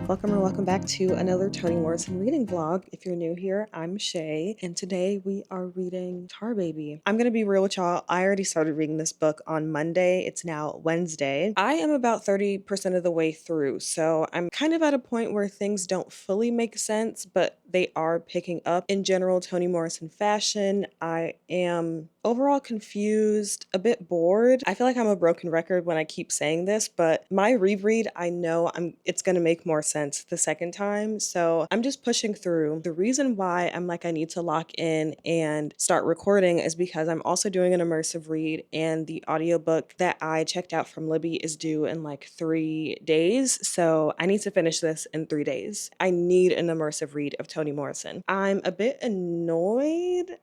Welcome or welcome back to another Toni Morrison reading vlog. If you're new here, I'm Shay, and today we are reading Tar Baby. I'm gonna be real with y'all. I already started reading this book on Monday. It's now Wednesday. I am about 30% of the way through, so I'm kind of at a point where things don't fully make sense, but they are picking up. In general, Toni Morrison fashion, I am overall confused, a bit bored. I feel like I'm a broken record when I keep saying this, but my reread, I know it's gonna make more sense the second time. So I'm just pushing through. The reason why I'm like I need to lock in and start recording is because I'm also doing an immersive read, and the audiobook that I checked out from Libby is due in like 3 days. So I need to finish this in 3 days. I need an immersive read of Toni Morrison. I'm a bit annoyed.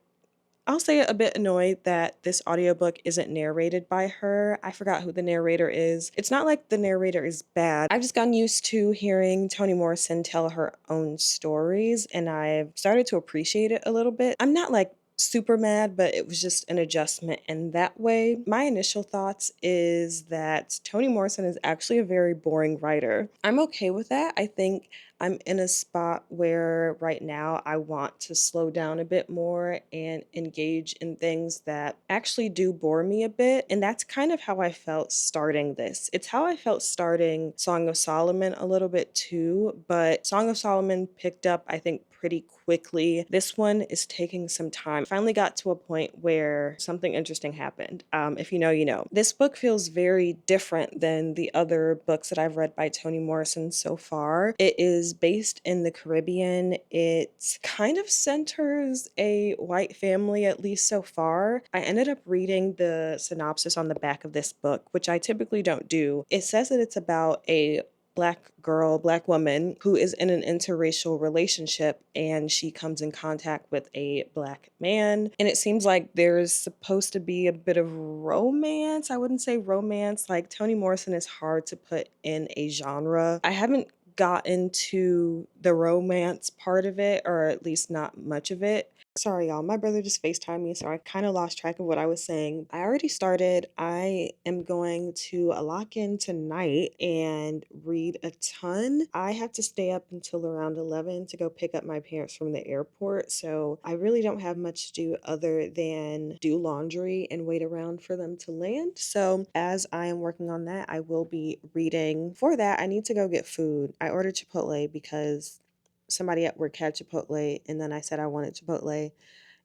I'll say a bit annoyed that this audiobook isn't narrated by her. I forgot who the narrator is. It's not like the narrator is bad. I've just gotten used to hearing Toni Morrison tell her own stories, and I've started to appreciate it a little bit. I'm not like super mad, but it was just an adjustment in that way. My initial thoughts is that Toni Morrison is actually a very boring writer. I'm okay with that. I think I'm in a spot where right now I want to slow down a bit more and engage in things that actually do bore me a bit. And that's kind of how I felt starting this. It's how I felt starting Song of Solomon a little bit too, but Song of Solomon picked up, I think, pretty quickly. This one is taking some time. I finally got to a point where something interesting happened. If you know, you know. This book feels very different than the other books that I've read by Toni Morrison so far. It is based in the Caribbean. It kind of centers a white family, at least so far. I ended up reading the synopsis on the back of this book, which I typically don't do. It says that it's about a black woman who is in an interracial relationship, and she comes in contact with a black man, and it seems like there's supposed to be a bit of romance. I wouldn't say romance. Like, Toni Morrison is hard to put in a genre. I haven't got into the romance part of it, or at least not much of it. Sorry, y'all. My brother just FaceTimed me, so I kind of lost track of what I was saying. I already started. I am going to lock in tonight and read a ton. I have to stay up until around 11 to go pick up my parents from the airport, so I really don't have much to do other than do laundry and wait around for them to land. So as I am working on that, I will be reading. For that, I need to go get food. I ordered Chipotle because somebody at work had Chipotle, and then I said I wanted Chipotle,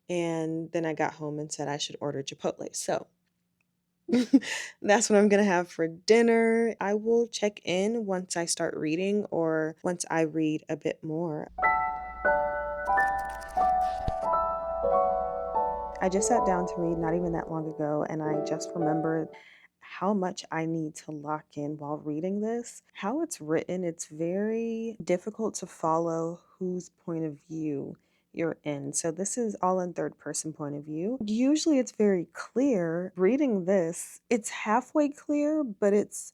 and then I got home and said I should order Chipotle. So that's what I'm gonna have for dinner. I will check in once I start reading or once I read a bit more. I just sat down to read not even that long ago, and I just remembered how much I need to lock in while reading this. How it's written, it's very difficult to follow whose point of view you're in. So this is all in third person point of view. Usually it's very clear. Reading this, it's halfway clear, but it's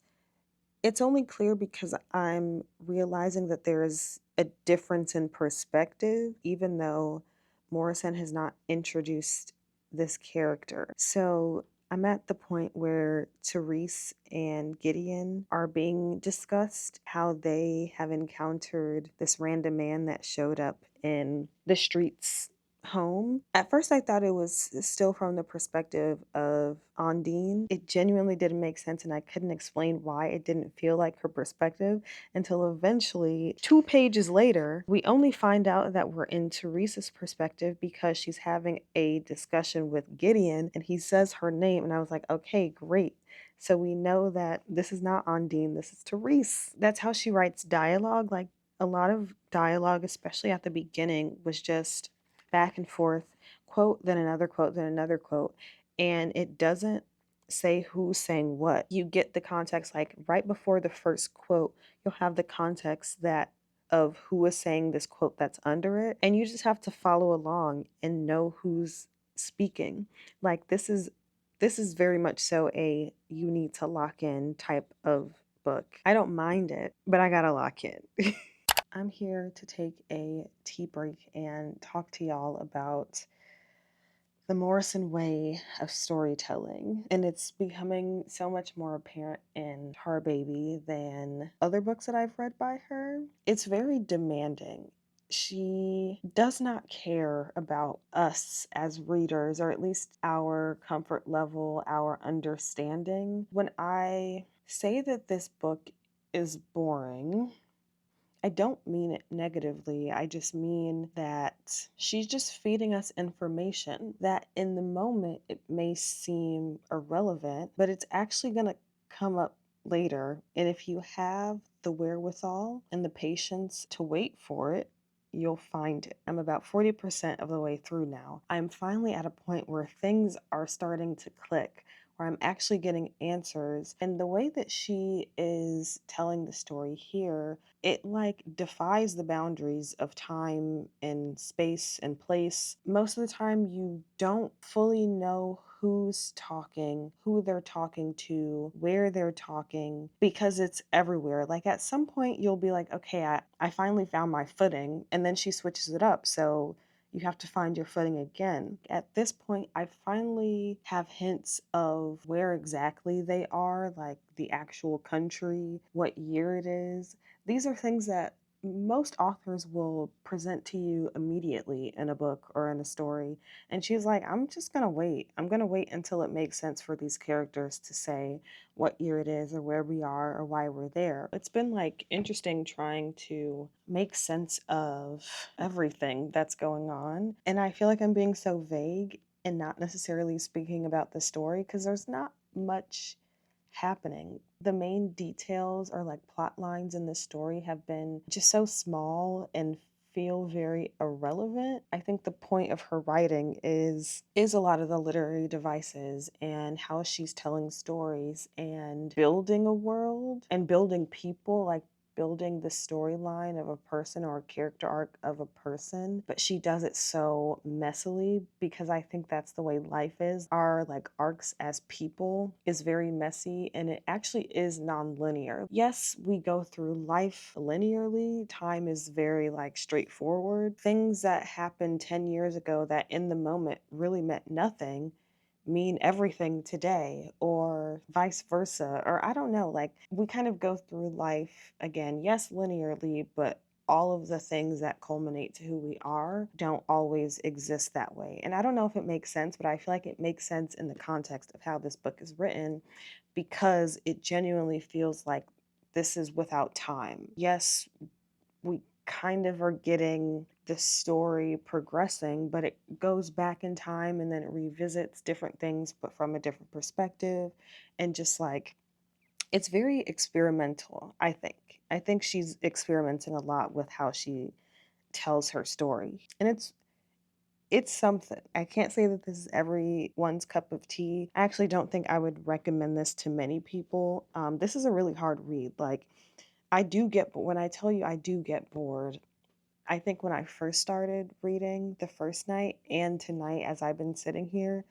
only clear because I'm realizing that there is a difference in perspective, even though Morrison has not introduced this character. So I'm at the point where Therese and Gideon are being discussed, how they have encountered this random man that showed up in the streets home. At first, I thought it was still from the perspective of Ondine. It genuinely didn't make sense, and I couldn't explain why it didn't feel like her perspective until eventually, 2 pages later, we only find out that we're in Teresa's perspective because she's having a discussion with Gideon, and he says her name, and I was like, okay, great. So we know that this is not Ondine, this is Therese. That's how she writes dialogue. Like, a lot of dialogue, especially at the beginning, was just back and forth, quote, then another quote, then another quote. And it doesn't say who's saying what. You get the context, like right before the first quote, you'll have the context that of who is saying this quote that's under it. And you just have to follow along and know who's speaking. Like, this is very much so a you need to lock in type of book. I don't mind it, but I gotta lock in. I'm here to take a tea break and talk to y'all about the Morrison way of storytelling, and it's becoming so much more apparent in Tar Baby than other books that I've read by her. It's very demanding. She does not care about us as readers, or at least our comfort level, our understanding. When I say that this book is boring, I don't mean it negatively. I just mean that she's just feeding us information that in the moment it may seem irrelevant, but it's actually going to come up later. And if you have the wherewithal and the patience to wait for it, you'll find it. I'm about 40% of the way through now. I'm finally at a point where things are starting to click, where I'm actually getting answers. And the way that she is telling the story here, it like defies the boundaries of time and space and place. Most of the time, you don't fully know who's talking, who they're talking to, where they're talking, because it's everywhere. Like at some point, you'll be like, okay, I finally found my footing. And then she switches it up. So you have to find your footing again. At this point, I finally have hints of where exactly they are, like the actual country, what year it is. These are things that most authors will present to you immediately in a book or in a story. And she's like, I'm just going to wait. I'm going to wait until it makes sense for these characters to say what year it is or where we are or why we're there. It's been like interesting trying to make sense of everything that's going on. And I feel like I'm being so vague and not necessarily speaking about the story because there's not much happening. The main details or like plot lines in the story have been just so small and feel very irrelevant. I think the point of her writing is a lot of the literary devices and how she's telling stories and building a world and building people, like building the storyline of a person or a character arc of a person, but she does it so messily because I think that's the way life is. Our like arcs as people is very messy and it actually is non-linear. Yes, we go through life linearly. Time is very like straightforward. Things that happened 10 years ago that in the moment really meant nothing mean everything today, or vice versa. Or I don't know, like we kind of go through life again, yes, linearly, but all of the things that culminate to who we are don't always exist that way. And I don't know if it makes sense, but I feel like it makes sense in the context of how this book is written because it genuinely feels like this is without time. Yes, we kind of are getting the story progressing, but it goes back in time and then it revisits different things, but from a different perspective. And just like, it's very experimental, I think. I think she's experimenting a lot with how she tells her story. And it's something. I can't say that this is everyone's cup of tea. I actually don't think I would recommend this to many people. This is a really hard read. Like, I do get, but when I tell you I do get bored, I think when I first started reading the first night and tonight as I've been sitting here,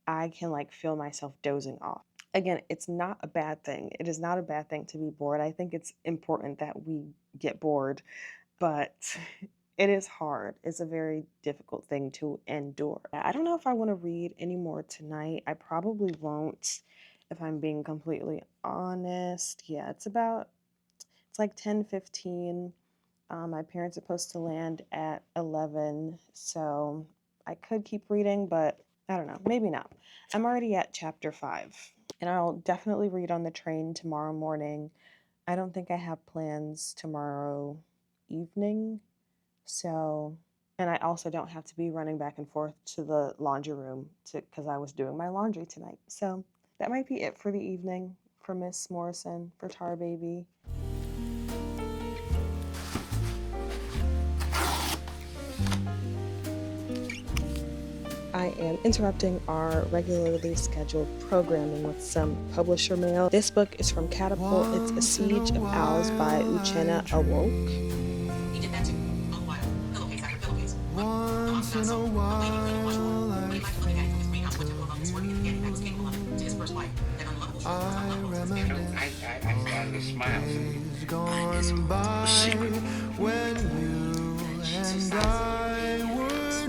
I can like feel myself dozing off. Again, it's not a bad thing. It is not a bad thing to be bored. I think it's important that we get bored, but it is hard. It's a very difficult thing to endure. I don't know if I want to read anymore tonight. I probably won't, if I'm being completely honest. Yeah, it's like 10:15. My parents are supposed to land at 11, so I could keep reading, but I don't know, maybe not. I'm already at chapter 5, and I'll definitely read on the train tomorrow morning. I don't think I have plans tomorrow evening, so, and I also don't have to be running back and forth to the laundry room because I was doing my laundry tonight. So that might be it for the evening for Miss Morrison, for Tar Baby. I am interrupting our regularly scheduled programming with some publisher mail. This book is from Catapult. It's A Siege of Owls by Uchenna Awoke. He did that too. A while. Pillowcase after pillowcase. Once in a while, I find the smiles. gone by When you and I were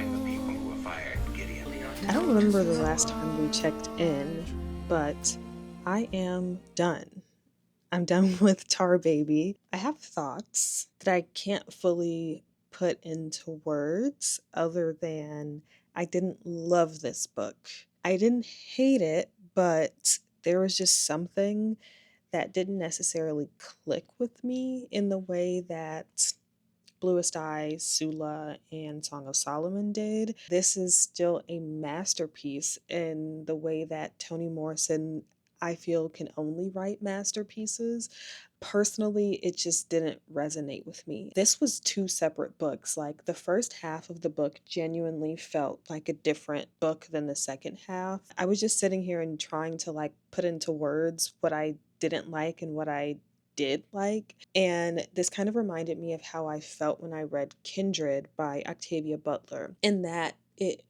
new. remember the last time we checked in, but I am done. I'm done with Tar Baby. I have thoughts that I can't fully put into words other than I didn't love this book. I didn't hate it, but there was just something that didn't necessarily click with me in the way that Bluest Eyes, Sula, and Song of Solomon did. This is still a masterpiece in the way that Toni Morrison, I feel, can only write masterpieces. Personally, it just didn't resonate with me. This was two separate books. Like the first half of the book genuinely felt like a different book than the second half. I was just sitting here and trying to like put into words what I didn't like and what I did like. And this kind of reminded me of how I felt when I read Kindred by Octavia Butler, in that it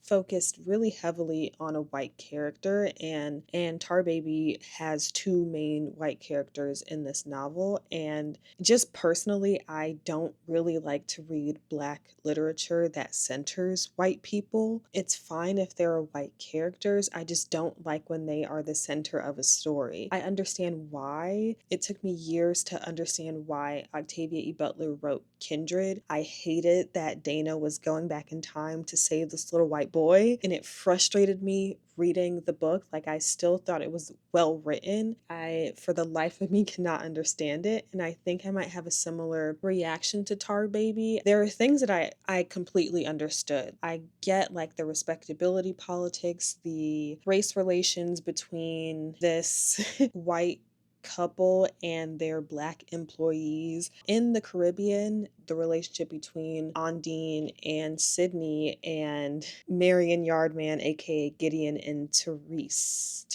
focused really heavily on a white character, and Tar Baby has two main white characters in this novel. And just personally, I don't really like to read black literature that centers white people. It's fine if there are white characters, I just don't like when they are the center of a story. I understand why. It took me years to understand why Octavia E. Butler wrote Kindred. I hated that Dana was going back in time to save this little white boy, and it frustrated me reading the book. Like, I still thought it was well written. I, for the life of me, cannot understand it, and I think I might have a similar reaction to Tar Baby. There are things that I completely understood. I get like the respectability politics, the race relations between this white couple and their black employees. In the Caribbean, the relationship between Ondine and Sydney and Marion Yardman, aka Gideon, and Therese.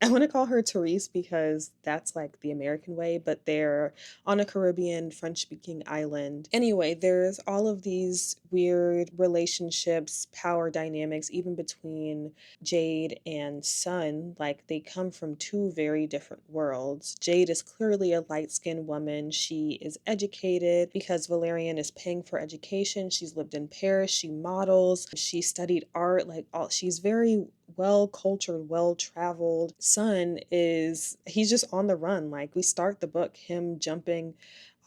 I want to call her Therese because that's like the American way, but they're on a Caribbean French speaking island. Anyway, there's all of these weird relationships, power dynamics, even between Jade and Sun. Like, they come from two very different worlds. Jade is clearly a light skinned woman. She is educated because Valerian is paying for education. She's lived in Paris. She models. She studied art. Like, all, she's very well cultured, well traveled. Sun is, he's just on the run. Like, we start the book him jumping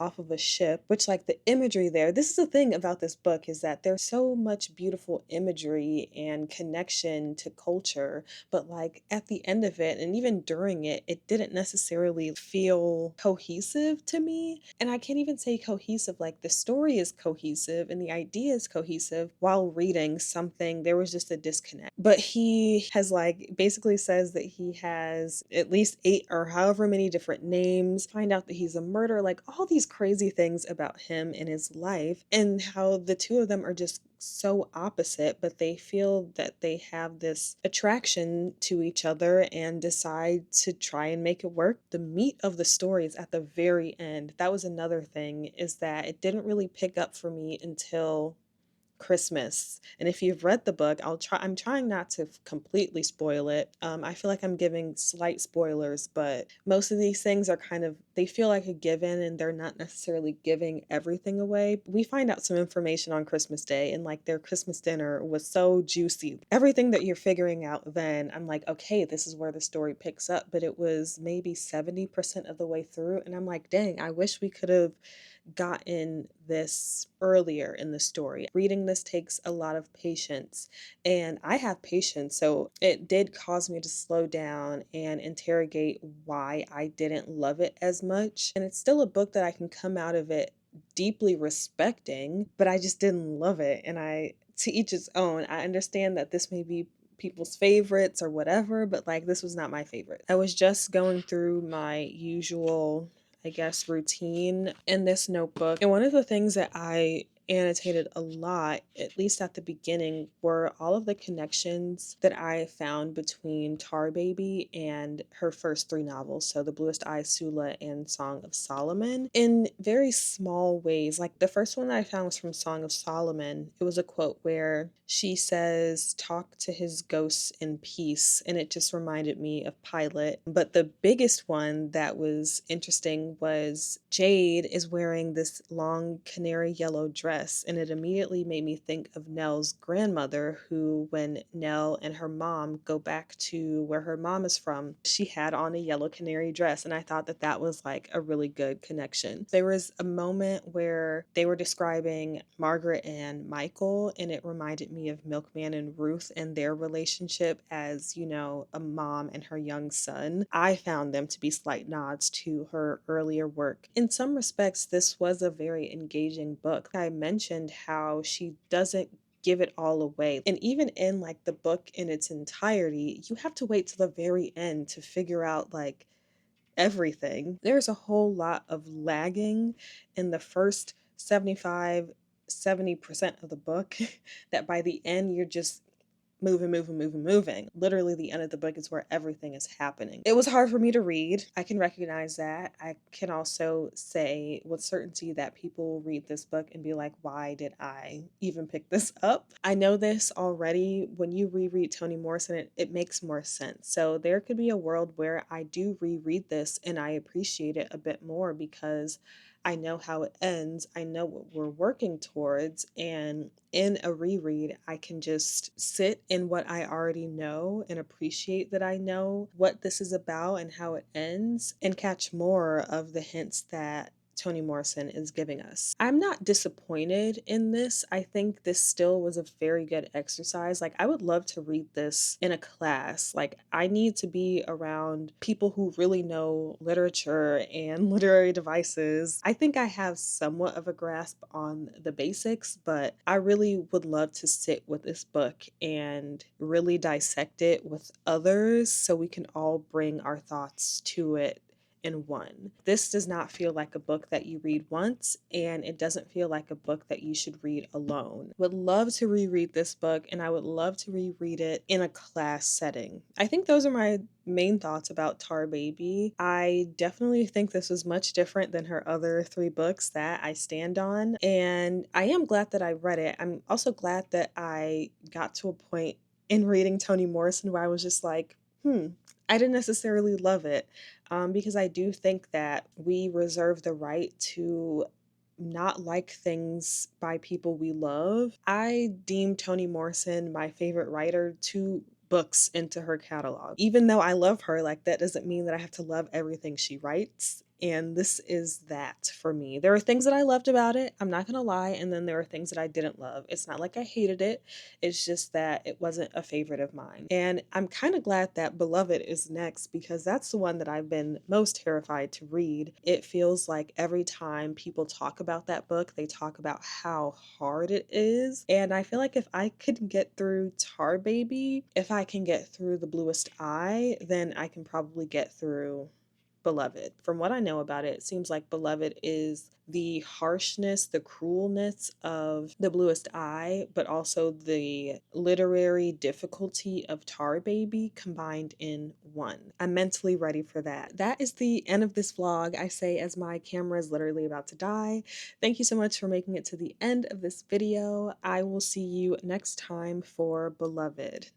off of a ship, which, like, the imagery there, this is the thing about this book, is that there's so much beautiful imagery and connection to culture, but like at the end of it and even during it, it didn't necessarily feel cohesive to me. And I can't even say cohesive, like the story is cohesive and the idea is cohesive. While reading something, there was just a disconnect. But he has, like, basically says that he has at least 8 or however many different names, find out that he's a murderer, like all these crazy things about him and his life, and how the two of them are just so opposite, but they feel that they have this attraction to each other and decide to try and make it work. The meat of the story is at the very end. That was another thing, is that it didn't really pick up for me until Christmas. And if you've read the book, I'm trying not to completely spoil it. I feel like I'm giving slight spoilers, but most of these things are kind of, they feel like a given and they're not necessarily giving everything away. We find out some information on Christmas Day, and like their Christmas dinner was so juicy. Everything that you're figuring out then, I'm like, okay, this is where the story picks up, but it was maybe 70% of the way through, and I'm like, dang, I wish we could have gotten this earlier in the story. Reading this takes a lot of patience, and I have patience, so it did cause me to slow down and interrogate why I didn't love it as much. And it's still a book that I can come out of it deeply respecting, but I just didn't love it. And to each its own. I understand that this may be people's favorites or whatever, but like, this was not my favorite. I was just going through my usual, I guess, routine in this notebook. And one of the things that I annotated a lot, at least at the beginning, were all of the connections that I found between Tar Baby and her first 3 novels, so The Bluest Eye, Sula, and Song of Solomon, in very small ways. Like the first one that I found was from Song of Solomon. It was a quote where she says, "Talk to his ghosts in peace," and it just reminded me of Pilot. But the biggest one that was interesting was Jade is wearing this long canary yellow dress, dress, and it immediately made me think of Nell's grandmother, who, when Nell and her mom go back to where her mom is from, she had on a yellow canary dress, and I thought that that was like a really good connection. There was a moment where they were describing Margaret and Michael, and it reminded me of Milkman and Ruth and their relationship as, you know, a mom and her young son. I found them to be slight nods to her earlier work. In some respects, this was a very engaging book. I mentioned how she doesn't give it all away. And even in like the book in its entirety, you have to wait till the very end to figure out like everything. There's a whole lot of lagging in the first 70% of the book that by the end you're just moving. Literally, the end of the book is where everything is happening. It was hard for me to read. I can recognize that. I can also say with certainty that people will read this book and be like, why did I even pick this up? I know this already. When you reread Toni Morrison, it makes more sense. So there could be a world where I do reread this and I appreciate it a bit more because I know how it ends. I know what we're working towards. And in a reread, I can just sit in what I already know and appreciate that I know what this is about and how it ends and catch more of the hints that Toni Morrison is giving us. I'm not disappointed in this. I think this still was a very good exercise. Like, I would love to read this in a class. Like, I need to be around people who really know literature and literary devices. I think I have somewhat of a grasp on the basics, but I really would love to sit with this book and really dissect it with others so we can all bring our thoughts to it in one. This does not feel like a book that you read once, and it doesn't feel like a book that you should read alone. Would love to reread this book, and I would love to reread it in a class setting. I think those are my main thoughts about Tar Baby. I definitely think this was much different than her other 3 books that I stand on, and I am glad that I read it. I'm also glad that I got to a point in reading Toni Morrison where I was just like, I didn't necessarily love it, because I do think that we reserve the right to not like things by people we love. I deem Toni Morrison my favorite writer 2 books into her catalog. Even though I love her, like that doesn't mean that I have to love everything she writes. And this is that for me. There are things that I loved about it, I'm not gonna lie, and then there are things that I didn't love. It's not like I hated it, it's just that it wasn't a favorite of mine. And I'm kind of glad that Beloved is next because that's the one that I've been most terrified to read. It feels like every time people talk about that book, they talk about how hard it is. And I feel like if I could get through Tar Baby, if I can get through The Bluest Eye, then I can probably get through Beloved. From what I know about it, it seems like Beloved is the harshness, the cruelness of The Bluest Eye, but also the literary difficulty of Tar Baby combined in one. I'm mentally ready for that. That is the end of this vlog, I say as my camera is literally about to die. Thank you so much for making it to the end of this video. I will see you next time for Beloved.